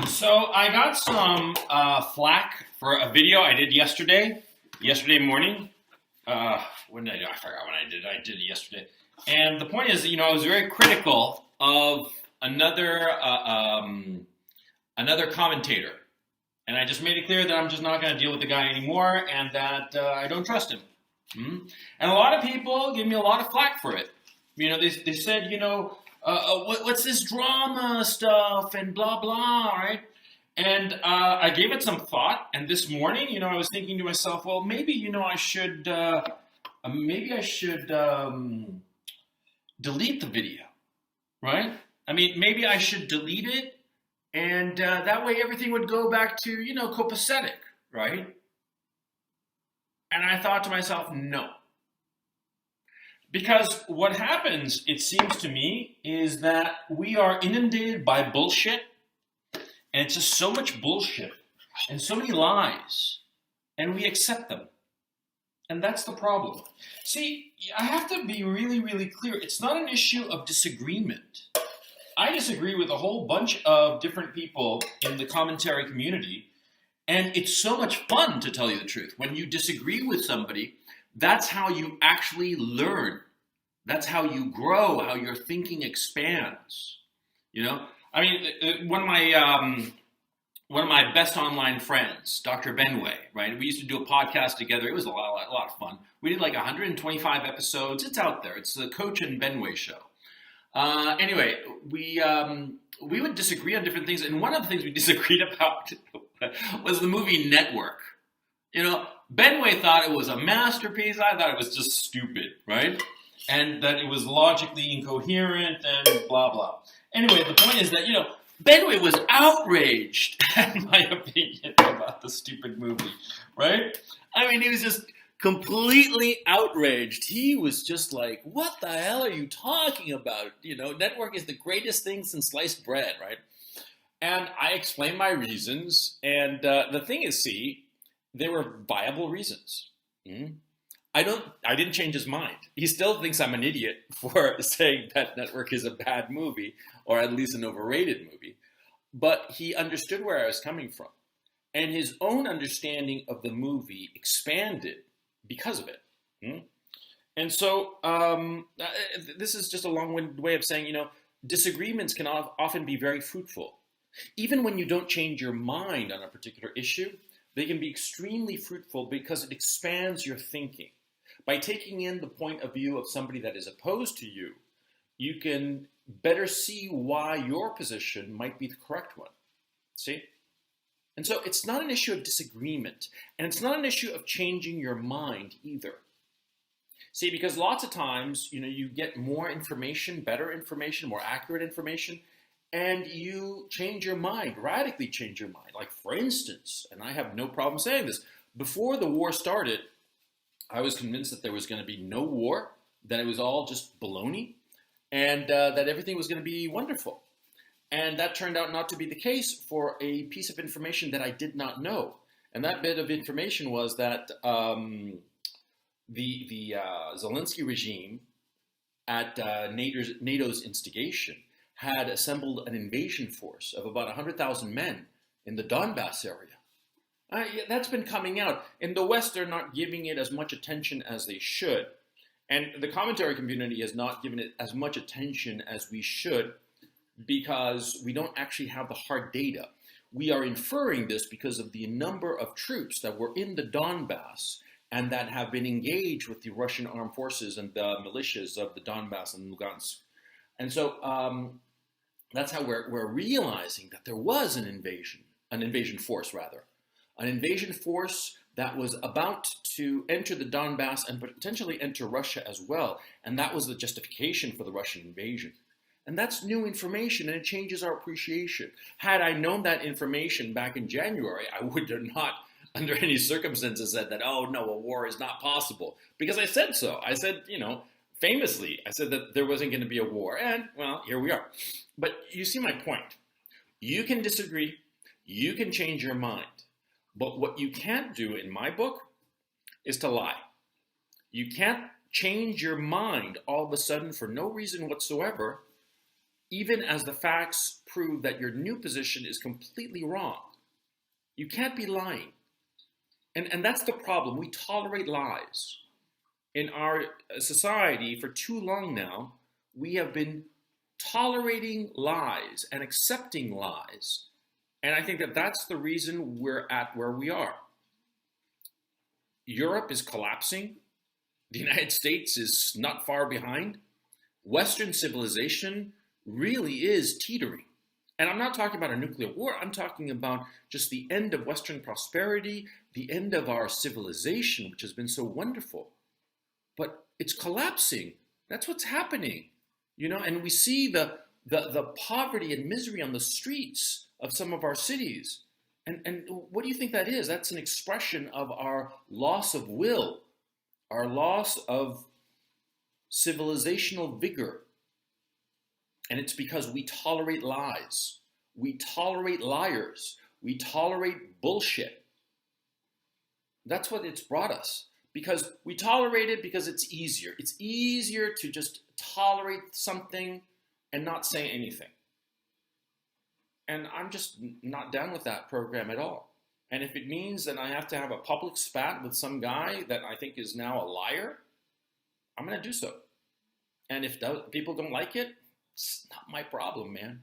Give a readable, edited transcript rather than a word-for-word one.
So I got some flack for a video I did yesterday morning. When did I do? I forgot when I did. I did it yesterday. And the point is, I was very critical of another commentator, and I just made it clear that I'm just not going to deal with the guy anymore, and that I don't trust him. And a lot of people gave me a lot of flack for it. They said, what's this drama stuff and blah blah, right? And I gave it some thought. And this morning, I was thinking to myself, well, maybe I should delete the video, right? I mean, maybe I should delete it, and that way everything would go back to copacetic, right? And I thought to myself, no. Because what happens, it seems to me, is that we are inundated by bullshit, and it's just so much bullshit, and so many lies, and we accept them. And that's the problem. See, I have to be really, really clear. It's not an issue of disagreement. I disagree with a whole bunch of different people in the commentary community, and it's so much fun, to tell you the truth. When you disagree with somebody, that's how you actually learn. That's how you grow, how your thinking expands. I mean, one of my best online friends, Dr. Benway, right? We used to do a podcast together. It was a lot of fun. We did like 125 episodes. It's out there. It's the Coach and Benway show. Anyway, we would disagree on different things, and one of the things we disagreed about was the movie Network. Benway thought it was a masterpiece. I thought it was just stupid, right? And that it was logically incoherent and blah, blah. Anyway, the point is that, Benway was outraged, in my opinion, about the stupid movie, right? I mean, he was just completely outraged. He was just like, what the hell are you talking about? Network is the greatest thing since sliced bread, right? And I explained my reasons, and the thing is, there were viable reasons. I didn't change his mind. He still thinks I'm an idiot for saying that Network is a bad movie, or at least an overrated movie. But he understood where I was coming from. And his own understanding of the movie expanded because of it. And so this is just a long-winded way of saying, disagreements can often be very fruitful. Even when you don't change your mind on a particular issue, they can be extremely fruitful because it expands your thinking. By taking in the point of view of somebody that is opposed to you, you can better see why your position might be the correct one. See? And so it's not an issue of disagreement, and it's not an issue of changing your mind either. See, because lots of times, you get more information, better information, more accurate information, and you change your mind, radically change your mind. Like, for instance, and I have no problem saying this, before the war started, I was convinced that there was going to be no war, that it was all just baloney, and that everything was going to be wonderful. And that turned out not to be the case for a piece of information that I did not know. And that bit of information was that the Zelensky regime, at NATO's instigation, had assembled an invasion force of about 100,000 men in the Donbass area. That's been coming out. In the West, they're not giving it as much attention as they should. And the commentary community has not given it as much attention as we should because we don't actually have the hard data. We are inferring this because of the number of troops that were in the Donbass and that have been engaged with the Russian armed forces and the militias of the Donbass and Lugansk. And so that's how we're realizing that there was an invasion force that was about to enter the Donbass and potentially enter Russia as well. And that was the justification for the Russian invasion. And that's new information, and it changes our appreciation. Had I known that information back in January, I would have not, under any circumstances, said that, oh, no, a war is not possible. Because I said so. I said, famously, I said that there wasn't going to be a war. And, well, here we are. But you see my point. You can disagree. You can change your mind. But what you can't do, in my book, is to lie. You can't change your mind all of a sudden for no reason whatsoever even as the facts prove that your new position is completely wrong. You can't be lying. And that's the problem. We tolerate lies. In our society, for too long now, we have been tolerating lies and accepting lies. And I think that that's the reason we're at where we are. Europe is collapsing. The United States is not far behind. Western civilization really is teetering. And I'm not talking about a nuclear war. I'm talking about just the end of Western prosperity, the end of our civilization, which has been so wonderful. But it's collapsing. That's what's happening. And we see the poverty and misery on the streets of some of our cities. And what do you think that is? That's an expression of our loss of will, our loss of civilizational vigor. And it's because we tolerate lies. We tolerate liars. We tolerate bullshit. That's what it's brought us. Because we tolerate it because it's easier. It's easier to just tolerate something and not say anything. And I'm just not down with that program at all. And if it means that I have to have a public spat with some guy that I think is now a liar, I'm going to do so. And if people don't like it, it's not my problem, man.